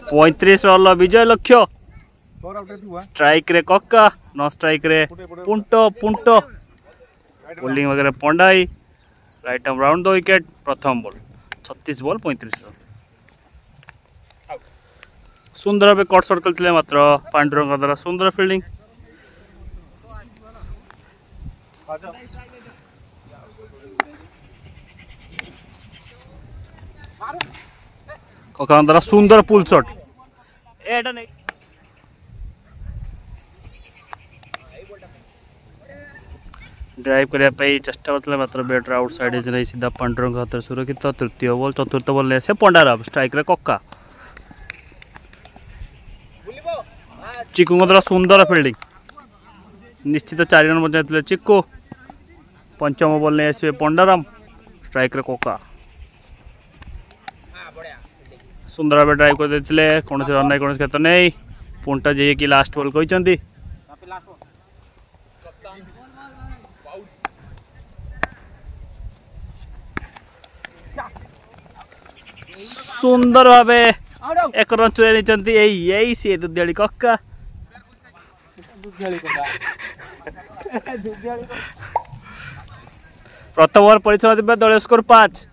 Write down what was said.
35 run विजय लक्ष्य strike रे कक्का न स्ट्राइक रे पुंटो पुंटो बोलिंग वगैरह Pandai right arm round 2 wicket प्रथम बॉल 36 बॉल 35 रन सुंदर भाव कट सर्कल थे मात्र पांडुरंग द्वारा सुंदर फिल्डिंग कका द्वारा सुंदर पुल शॉट एटा नहीं ड्राइव करने चेष्टा करते मात्र बैटर आउट साइड नहीं सीधा पांडुरंग हाथ सुरक्षित तृतीय बॉल चतुर्थ बॉल नहीं आसे पंडार स्ट्राइक रे कक्का चिकू द्वारा सुंदर फिल्डिंग निश्चित 4 रन बजाई चिक्कू पंचम बॉल नहीं आसवे पंडाराम स्ट्राइक रे कक्का सुंदर भाव ड्राइव कर देते कौन रन ना कौन क्षेत्र नहीं पुंटा जी कि लास्ट बॉल कहते सुंदर भाव 1 रन चुराई नहीं सी दुधियाड़ी कक्का प्रथम ओवर परिचालन दलीय स्कोर 5